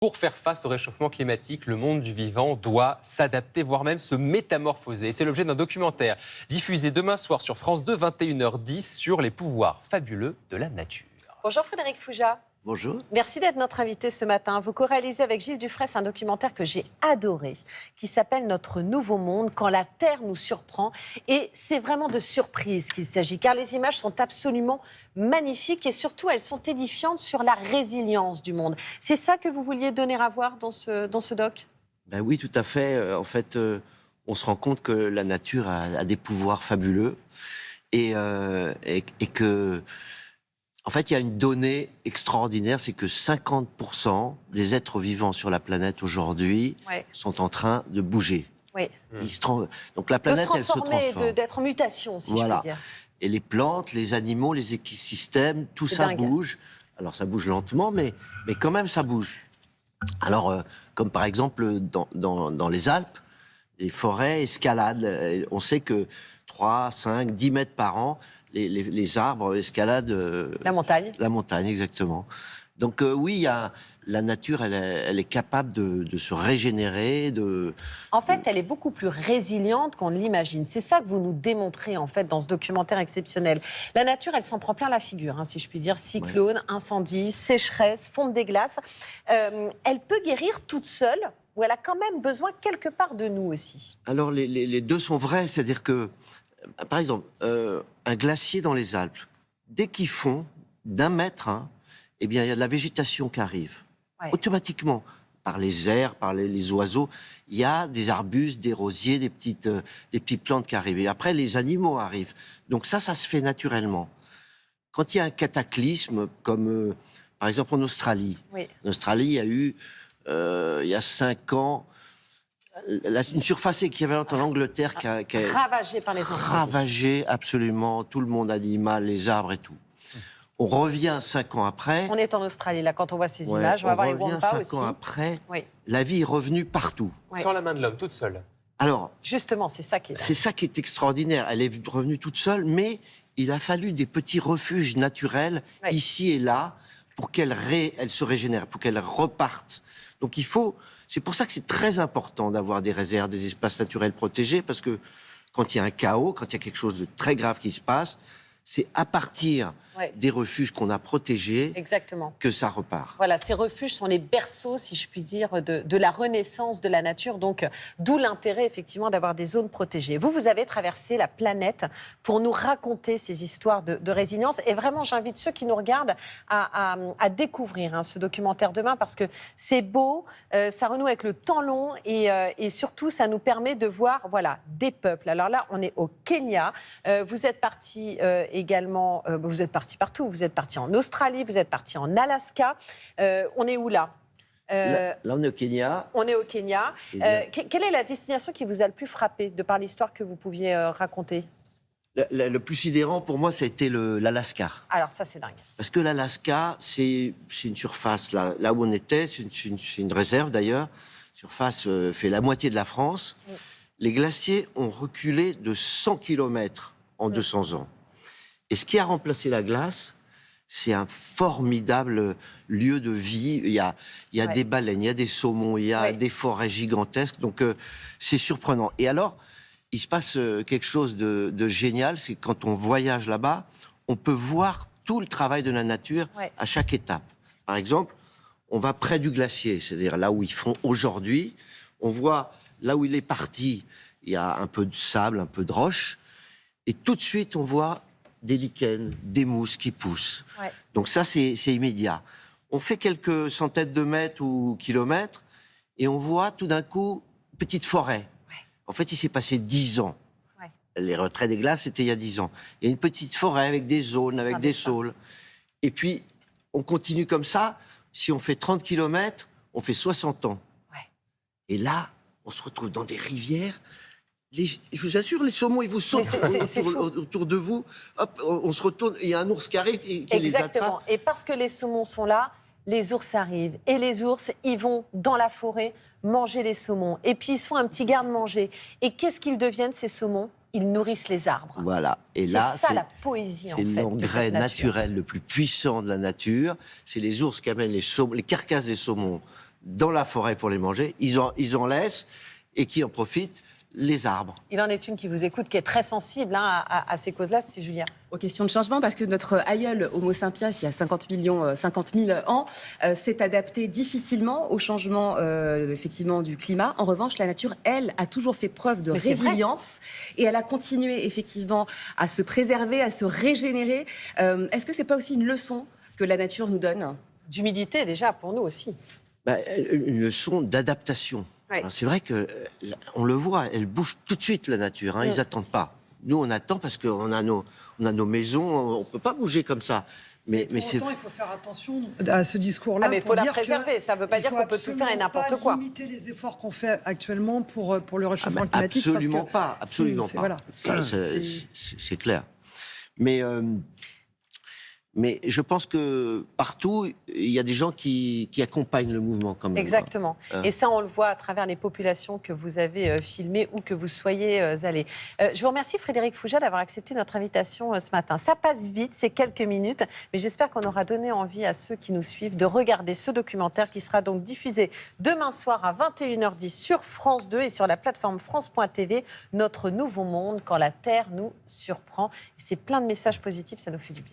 Pour faire face au réchauffement climatique, le monde du vivant doit s'adapter, voire même se métamorphoser. C'est l'objet d'un documentaire diffusé demain soir sur France 2, 21h10, sur les pouvoirs fabuleux de la nature. Bonjour Frédéric Fouja. Bonjour. Merci d'être notre invité ce matin. Vous co-réalisez avec Gilles Dufraisse un documentaire que j'ai adoré, qui s'appelle Notre Nouveau Monde, quand la Terre nous surprend. Et c'est vraiment de surprise qu'il s'agit, car les images sont absolument magnifiques et surtout elles sont édifiantes sur la résilience du monde. C'est ça que vous vouliez donner à voir dans ce doc ? Ben oui, tout à fait. En fait, on se rend compte que la nature a des pouvoirs fabuleux et que... En fait, il y a une donnée extraordinaire, c'est que 50% des êtres vivants sur la planète aujourd'hui sont en train de bouger. Oui. Donc la planète, elle se transformer, transforme. d'être en mutation, si je peux dire. Et les plantes, les animaux, les écosystèmes, tout ça bouge. Alors ça bouge lentement, mais quand même ça bouge. Alors, comme par exemple dans les Alpes, les forêts escaladent. On sait que 3, 5, 10 mètres par an, les arbres escaladent... La montagne. La montagne, exactement. Donc oui, la nature, elle est capable de se régénérer. En fait, elle est beaucoup plus résiliente qu'on ne l'imagine. C'est ça que vous nous démontrez, en fait, dans ce documentaire exceptionnel. La nature, elle s'en prend plein la figure, si je puis dire. Cyclone, incendie, sécheresse, fonte des glaces. Elle peut guérir toute seule, ou elle a quand même besoin quelque part de nous aussi. Alors, les deux sont vrais. C'est-à-dire que, par exemple, un glacier dans les Alpes, dès qu'il fond d'1 mètre, eh bien, il y a de la végétation qui arrive. Ouais. Automatiquement, par les airs, par les oiseaux, il y a des arbustes, des rosiers, des petites plantes qui arrivent. Et après, les animaux arrivent. Donc ça se fait naturellement. Quand il y a un cataclysme, comme par exemple en Australie. Oui. En Australie, il y a eu, il y a 5 ans, une surface équivalente en Angleterre qui a ravagée par les incendies. Ravagée, absolument, tout le monde animal, les arbres et tout. On revient 5 ans après. On est en Australie, là, quand on voit ces images. On va voir les Wampas aussi. 5 ans après, la vie est revenue partout. Sans la main de l'homme, toute seule. Alors, justement, c'est ça qui est là. C'est ça qui est extraordinaire. Elle est revenue toute seule, mais il a fallu des petits refuges naturels, ici et là, pour qu'elle se régénère, pour qu'elle reparte. Donc il faut... C'est pour ça que c'est très important d'avoir des réserves, des espaces naturels protégés, parce que quand il y a un chaos, quand il y a quelque chose de très grave qui se passe, c'est à partir des refuges qu'on a protégés que ça repart. Voilà, ces refuges sont les berceaux, si je puis dire, de la renaissance de la nature. Donc, d'où l'intérêt, effectivement, d'avoir des zones protégées. Vous avez traversé la planète pour nous raconter ces histoires de résilience. Et vraiment, j'invite ceux qui nous regardent à découvrir ce documentaire demain, parce que c'est beau, ça renoue avec le temps long et surtout, ça nous permet de voir des peuples. Alors là, on est au Kenya. Vous êtes parti également... vous êtes parti partout. Vous êtes parti en Australie, vous êtes parti en Alaska. On est où là ? Là, on est au Kenya. On est au Kenya. Quelle est la destination qui vous a le plus frappé, de par l'histoire que vous pouviez raconter ? Le plus sidérant pour moi, ça a été l'Alaska. Alors ça, c'est dingue. Parce que l'Alaska, c'est une surface, là où on était, c'est une réserve d'ailleurs. La surface fait la moitié de la France. Les glaciers ont reculé de 100 km en 200 ans. Et ce qui a remplacé la glace, c'est un formidable lieu de vie. Il y a des baleines, il y a des saumons, il y a des forêts gigantesques. Donc, c'est surprenant. Et alors, il se passe quelque chose de génial. C'est que quand on voyage là-bas, on peut voir tout le travail de la nature à chaque étape. Par exemple, on va près du glacier, c'est-à-dire là où ils font aujourd'hui. On voit là où il est parti, il y a un peu de sable, un peu de roche. Et tout de suite, on voit des lichens, des mousses qui poussent. Donc ça, c'est immédiat. On fait quelques centaines de mètres ou kilomètres et on voit tout d'un coup une petite forêt. En fait, il s'est passé 10 ans. Les retraits des glaces, c'était il y a 10 ans. Il y a une petite forêt avec des zones, avec des saules. Et puis, on continue comme ça. Si on fait 30 kilomètres, on fait 60 ans. Et là, on se retrouve dans des rivières. Je vous assure, les saumons, ils vous sautent autour de vous. Hop, on se retourne, il y a un ours qui arrive qui les attrape. Exactement. Et parce que les saumons sont là, les ours arrivent. Et les ours, ils vont dans la forêt manger les saumons. Et puis, ils se font un petit garde-manger. Et qu'est-ce qu'ils deviennent, ces saumons ? Ils nourrissent les arbres. Voilà. Et là, c'est ça la poésie, en fait. C'est l'engrais naturel le plus puissant de la nature. C'est les ours qui amènent les carcasses des saumons dans la forêt pour les manger, ils en laissent, et qui en profitent? Les arbres. Il en est une qui vous écoute, qui est très sensible à ces causes-là, c'est Julia. Aux questions de changement, parce que notre aïeul Homo sapiens, il y a 50 000 ans, s'est adapté difficilement au changement effectivement du climat. En revanche, la nature, elle, a toujours fait preuve de résilience et elle a continué effectivement à se préserver, à se régénérer. Est-ce que c'est pas aussi une leçon que la nature nous donne? D'humilité déjà, pour nous aussi. Une leçon d'adaptation. Ouais. C'est vrai qu'on le voit, elle bouge tout de suite, la nature. Ils n'attendent pas. Nous, on attend parce qu'on a nos maisons, on ne peut pas bouger comme ça. Mais c'est... il faut faire attention à ce discours-là. Mais il faut la préserver. Ça ne veut pas dire qu'on peut tout faire et n'importe quoi. Il faut limiter les efforts qu'on fait actuellement pour le réchauffement climatique. Absolument pas. Absolument pas. Voilà. C'est clair. Mais je pense que partout, il y a des gens qui accompagnent le mouvement quand même. Exactement. Et ça, on le voit à travers les populations que vous avez filmées ou que vous soyez allés. Je vous remercie, Frédéric Fougeat, d'avoir accepté notre invitation ce matin. Ça passe vite, c'est quelques minutes, mais j'espère qu'on aura donné envie à ceux qui nous suivent de regarder ce documentaire qui sera donc diffusé demain soir à 21h10 sur France 2 et sur la plateforme France.tv, Notre Nouveau Monde, quand la Terre nous surprend. C'est plein de messages positifs, ça nous fait du bien.